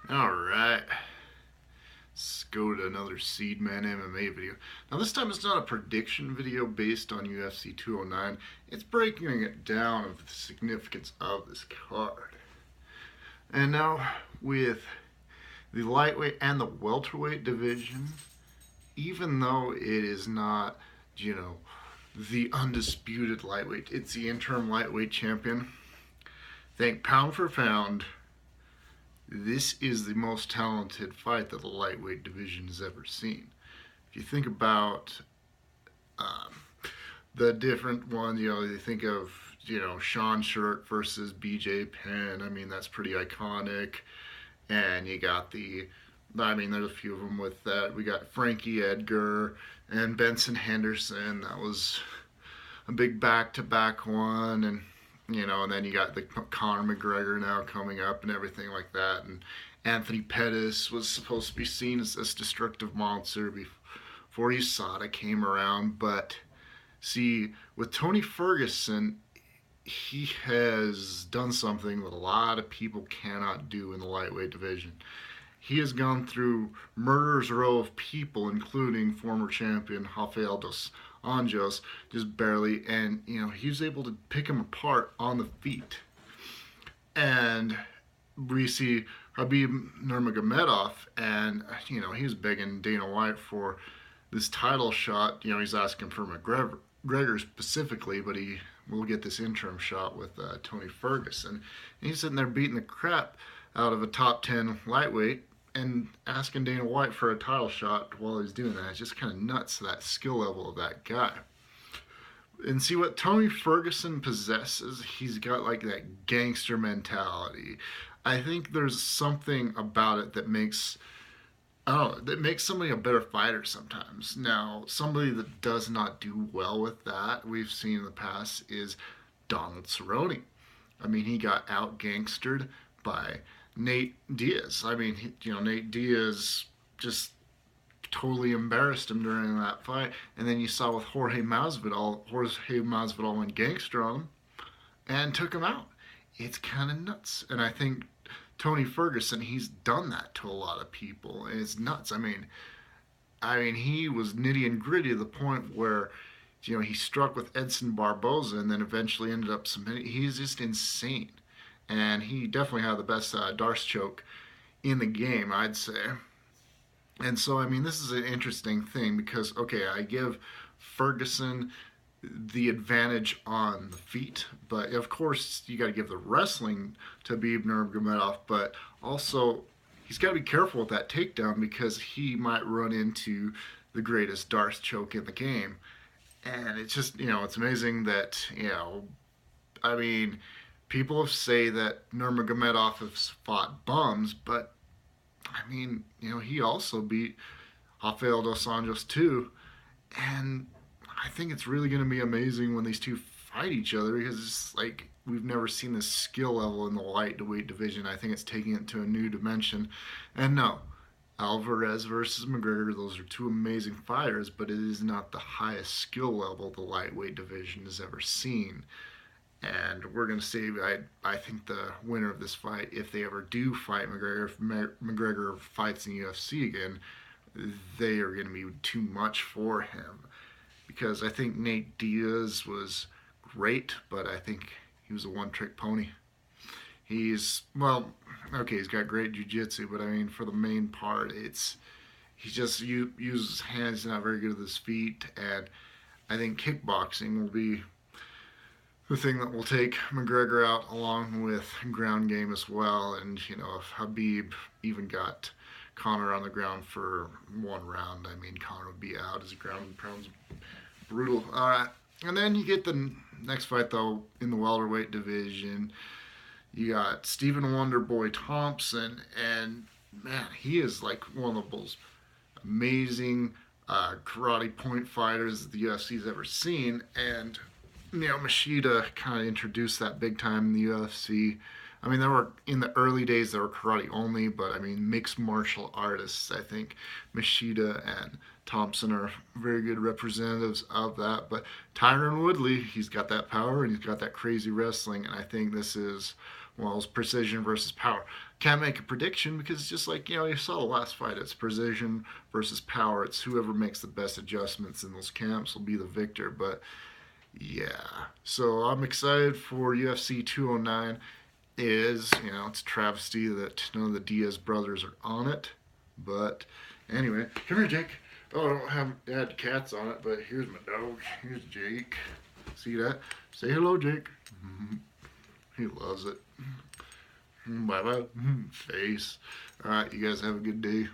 All right, let's go to another Seedman MMA video. Now this time it's not a prediction video based on UFC 209. It's breaking it down of the significance of this card. And now with the lightweight and the welterweight division, even though it is not, you know, the undisputed lightweight, it's the interim lightweight champion. Think pound for pound, this is the most talented fight that the lightweight division has ever seen. If you think about um, the different ones, you think of, Sean Sherk versus BJ Penn. I mean, that's pretty iconic. And you got there's a few of them with that. We got Frankie Edgar and Benson Henderson. That was a big back-to-back one. And then you got the Conor McGregor now coming up and everything like that. And Anthony Pettis was supposed to be seen as this destructive monster before USADA came around. But see, with Tony Ferguson, he has done something that a lot of people cannot do in the lightweight division. He has gone through murderer's row of people, including former champion Rafael dos Anjos, just barely, and he was able to pick him apart on the feet. And we see Habib Nurmagomedov, and he was begging Dana White for this title shot. He's asking for McGregor specifically, but he will get this interim shot with Tony Ferguson. And he's sitting there beating the crap out of a top 10 lightweight and asking Dana White for a title shot while he's doing that. It's just kind of nuts, that skill level of that guy. And see what Tony Ferguson possesses, he's got like that gangster mentality. I think there's something about it that makes somebody a better fighter sometimes. Now, somebody that does not do well with that, we've seen in the past, is Donald Cerrone. I mean, he got out gangstered by Nate Diaz. I mean, Nate Diaz just totally embarrassed him during that fight. And then you saw with Jorge Masvidal went gangster on him and took him out. It's kind of nuts. And I think Tony Ferguson, he's done that to a lot of people. And it's nuts. I mean, he was nitty and gritty to the point where, he struck with Edson Barboza and then eventually ended up submitting. He's just insane. And he definitely had the best Darce choke in the game, I'd say. And so, this is an interesting thing because, okay, I give Ferguson the advantage on the feet, but of course you got to give the wrestling to Habib Nurmagomedov, but also he's got to be careful with that takedown because he might run into the greatest Darce choke in the game. And it's just, it's amazing that, people say that Nurmagomedov has fought bums, but he also beat Rafael dos Anjos too, and I think it's really going to be amazing when these two fight each other because it's like we've never seen this skill level in the lightweight division. I think it's taking it to a new dimension. And no, Alvarez versus McGregor, those are two amazing fighters, but it is not the highest skill level the lightweight division has ever seen. And we're going to see, I think the winner of this fight, if they ever do fight McGregor, if McGregor fights in the UFC again, they are going to be too much for him. Because I think Nate Diaz was great, but I think he was a one-trick pony. He's got great jiu-jitsu, but for the main part, he just uses his hands, not very good with his feet, and I think kickboxing will be the thing that will take McGregor out along with ground game as well. And, if Habib even got Conor on the ground for one round, Conor would be out. His ground and pound's brutal. All right. And then you get the next fight, though, in the welterweight division. You got Stephen Wonderboy Thompson, and, man, he is like one of the most amazing karate point fighters the UFC's ever seen. And Machida kind of introduced that big time in the UFC. There were, in the early days, there were karate only, but mixed martial artists. I think Machida and Thompson are very good representatives of that. But Tyron Woodley, he's got that power and he's got that crazy wrestling, and I think this is Well, it's precision versus power. Can't make a prediction because it's just like, you saw the last fight. It's precision versus power. It's whoever makes the best adjustments in those camps will be the victor. But yeah, so I'm excited for UFC 209. It's a travesty that none of the Diaz brothers are on it. But anyway, come here, Jake. Oh, I don't have had cats on it, but here's my dog. Here's Jake. See that? Say hello, Jake. He loves it. Bye bye. Face. All right, you guys have a good day.